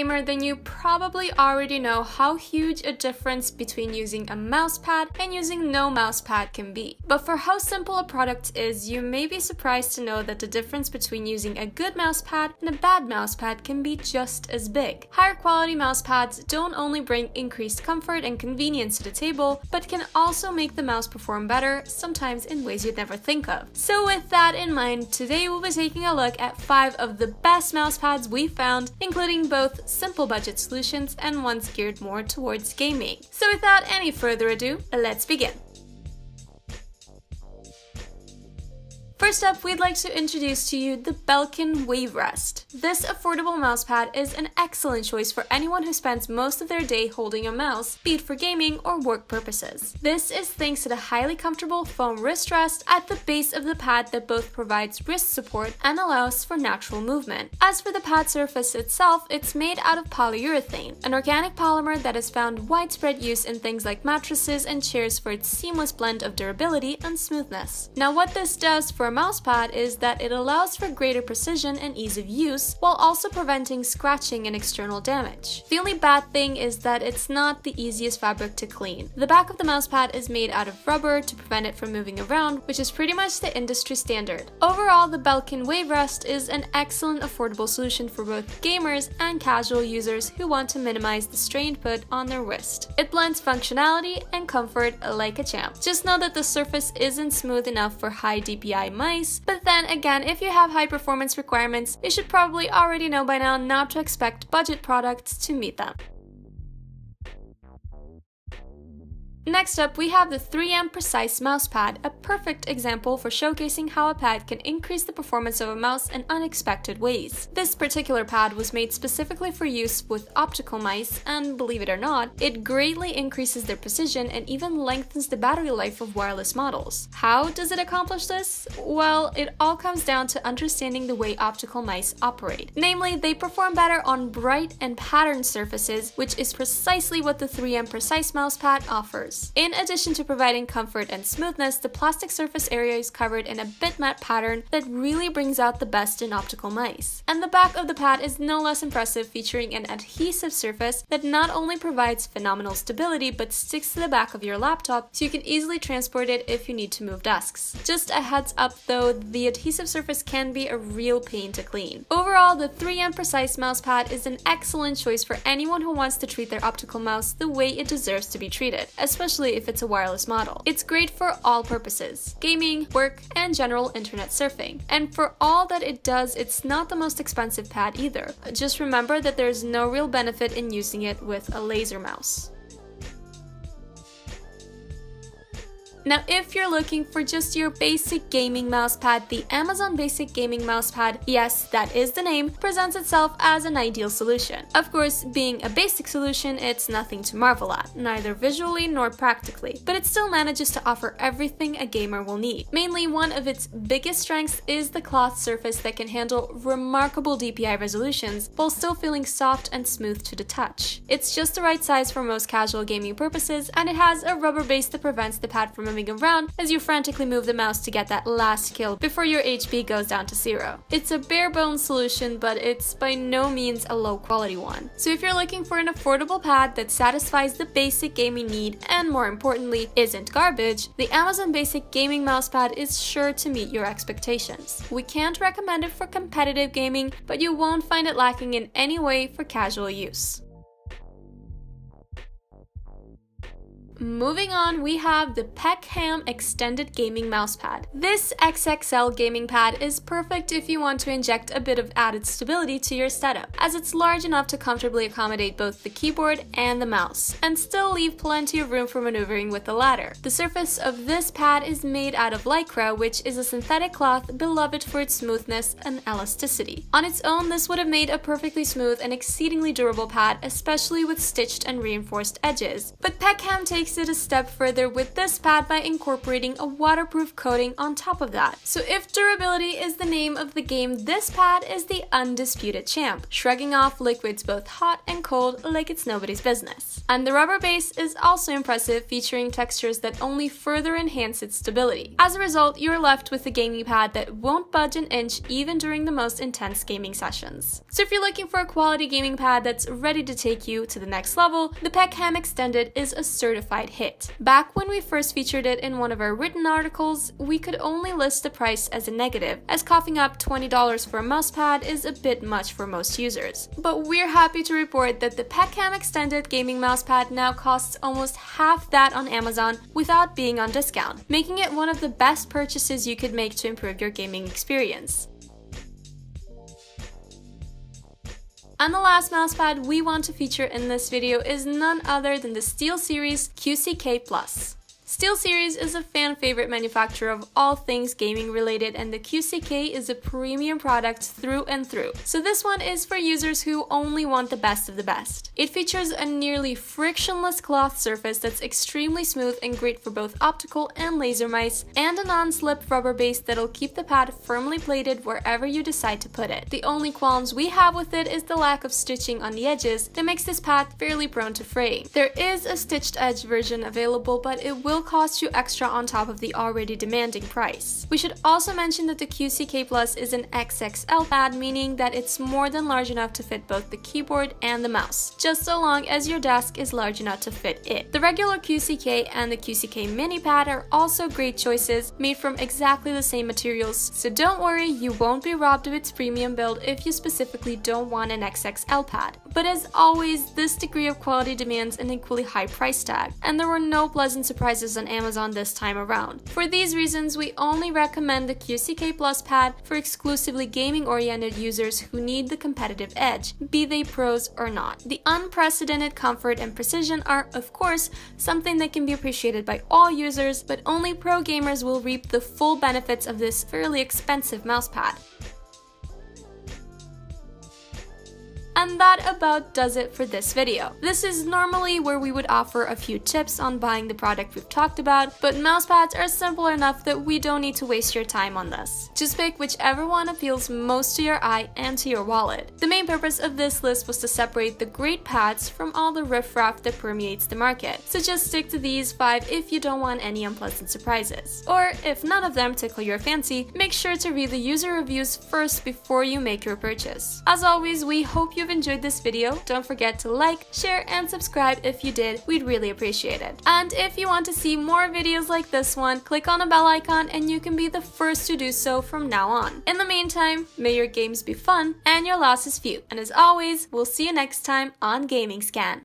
gamer, then you probably already know how huge a difference between using a mousepad and using no mousepad can be. But for how simple a product is, you may be surprised to know that the difference between using a good mousepad and a bad mousepad can be just as big. Higher quality mousepads don't only bring increased comfort and convenience to the table, but can also make the mouse perform better, sometimes in ways you'd never think of. So with that in mind, today we'll be taking a look at 5 of the best mousepads we found, including both simple budget solutions and ones geared more towards gaming. So without any further ado, let's begin. First up, we'd like to introduce to you the Belkin WaveRest. This affordable mousepad is an excellent choice for anyone who spends most of their day holding a mouse, be it for gaming or work purposes. This is thanks to the highly comfortable foam wrist rest at the base of the pad that both provides wrist support and allows for natural movement. As for the pad surface itself, it's made out of polyurethane, an organic polymer that has found widespread use in things like mattresses and chairs for its seamless blend of durability and smoothness. Now, what this does for mousepad is that it allows for greater precision and ease of use while also preventing scratching and external damage. The only bad thing is that it's not the easiest fabric to clean. The back of the mousepad is made out of rubber to prevent it from moving around, which is pretty much the industry standard. Overall, the Belkin WaveRest is an excellent affordable solution for both gamers and casual users who want to minimize the strain put on their wrist. It blends functionality and comfort like a champ. Just know that the surface isn't smooth enough for high DPI mice, but then again, if you have high performance requirements, you should probably already know by now not to expect budget products to meet them. Next up, we have the 3M Precise Mousepad, a perfect example for showcasing how a pad can increase the performance of a mouse in unexpected ways. This particular pad was made specifically for use with optical mice, and believe it or not, it greatly increases their precision and even lengthens the battery life of wireless models. How does it accomplish this? Well, it all comes down to understanding the way optical mice operate. Namely, they perform better on bright and patterned surfaces, which is precisely what the 3M Precise Mousepad offers. In addition to providing comfort and smoothness, the plastic surface area is covered in a bitmap pattern that really brings out the best in optical mice. And the back of the pad is no less impressive, featuring an adhesive surface that not only provides phenomenal stability but sticks to the back of your laptop so you can easily transport it if you need to move desks. Just a heads up though, the adhesive surface can be a real pain to clean. Overall, the 3M Precise Mousepad is an excellent choice for anyone who wants to treat their optical mouse the way it deserves to be treated, especially if it's a wireless model. It's great for all purposes: gaming, work, and general internet surfing. And for all that it does, it's not the most expensive pad either. Just remember that there's no real benefit in using it with a laser mouse. Now, if you're looking for just your basic gaming mousepad, the Amazon Basic Gaming Mousepad, yes, that is the name, presents itself as an ideal solution. Of course, being a basic solution, it's nothing to marvel at, neither visually nor practically, but it still manages to offer everything a gamer will need. Mainly, one of its biggest strengths is the cloth surface that can handle remarkable DPI resolutions while still feeling soft and smooth to the touch. It's just the right size for most casual gaming purposes, and it has a rubber base that prevents the pad from moving around as you frantically move the mouse to get that last kill before your HP goes down to 0. It's a bare bones solution, but it's by no means a low quality one. So if you're looking for an affordable pad that satisfies the basic gaming need and, more importantly, isn't garbage, the Amazon Basic Gaming Mousepad is sure to meet your expectations. We can't recommend it for competitive gaming, but you won't find it lacking in any way for casual use. Moving on, we have the PECHAM Extended Gaming Mousepad. This XXL gaming pad is perfect if you want to inject a bit of added stability to your setup, as it's large enough to comfortably accommodate both the keyboard and the mouse, and still leave plenty of room for maneuvering with the latter. The surface of this pad is made out of Lycra, which is a synthetic cloth beloved for its smoothness and elasticity. On its own, this would have made a perfectly smooth and exceedingly durable pad, especially with stitched and reinforced edges, but PECHAM takes takes it a step further with this pad by incorporating a waterproof coating on top of that. So if durability is the name of the game, this pad is the undisputed champ, shrugging off liquids both hot and cold like it's nobody's business. And the rubber base is also impressive, featuring textures that only further enhance its stability. As a result, you're left with a gaming pad that won't budge an inch even during the most intense gaming sessions. So if you're looking for a quality gaming pad that's ready to take you to the next level, the PECHAM Extended is a certified hit. Back when we first featured it in one of our written articles, we could only list the price as a negative, as coughing up $20 for a mousepad is a bit much for most users. But we're happy to report that the PECHAM Extended gaming mousepad now costs almost half that on Amazon without being on discount, making it one of the best purchases you could make to improve your gaming experience. And the last mousepad we want to feature in this video is none other than the SteelSeries QCK Plus. SteelSeries is a fan favorite manufacturer of all things gaming related, and the QCK is a premium product through and through. So this one is for users who only want the best of the best. It features a nearly frictionless cloth surface that's extremely smooth and great for both optical and laser mice, and a non-slip rubber base that'll keep the pad firmly plated wherever you decide to put it. The only qualms we have with it is the lack of stitching on the edges that makes this pad fairly prone to fraying. There is a stitched edge version available, but it will cost you extra on top of the already demanding price. We should also mention that the QCK Plus is an XXL pad, meaning that it's more than large enough to fit both the keyboard and the mouse, just so long as your desk is large enough to fit it. The regular QCK and the QCK Mini Pad are also great choices, made from exactly the same materials, so don't worry, you won't be robbed of its premium build if you specifically don't want an XXL pad. But as always, this degree of quality demands an equally high price tag, and there were no pleasant surprises on Amazon this time around. For these reasons, we only recommend the QCK Plus pad for exclusively gaming-oriented users who need the competitive edge, be they pros or not. The unprecedented comfort and precision are, of course, something that can be appreciated by all users, but only pro gamers will reap the full benefits of this fairly expensive mousepad. And that about does it for this video. This is normally where we would offer a few tips on buying the product we've talked about, but mousepads are simple enough that we don't need to waste your time on this. Just pick whichever one appeals most to your eye and to your wallet. The main purpose of this list was to separate the great pads from all the riffraff that permeates the market. So just stick to these 5 if you don't want any unpleasant surprises. Or if none of them tickle your fancy, make sure to read the user reviews first before you make your purchase. As always, we hope you've enjoyed this video. Don't forget to like, share, and subscribe if you did. We'd really appreciate it. And if you want to see more videos like this one, click on the bell icon and you can be the first to do so from now on. In the meantime, may your games be fun and your losses few. And as always, we'll see you next time on Gaming Scan.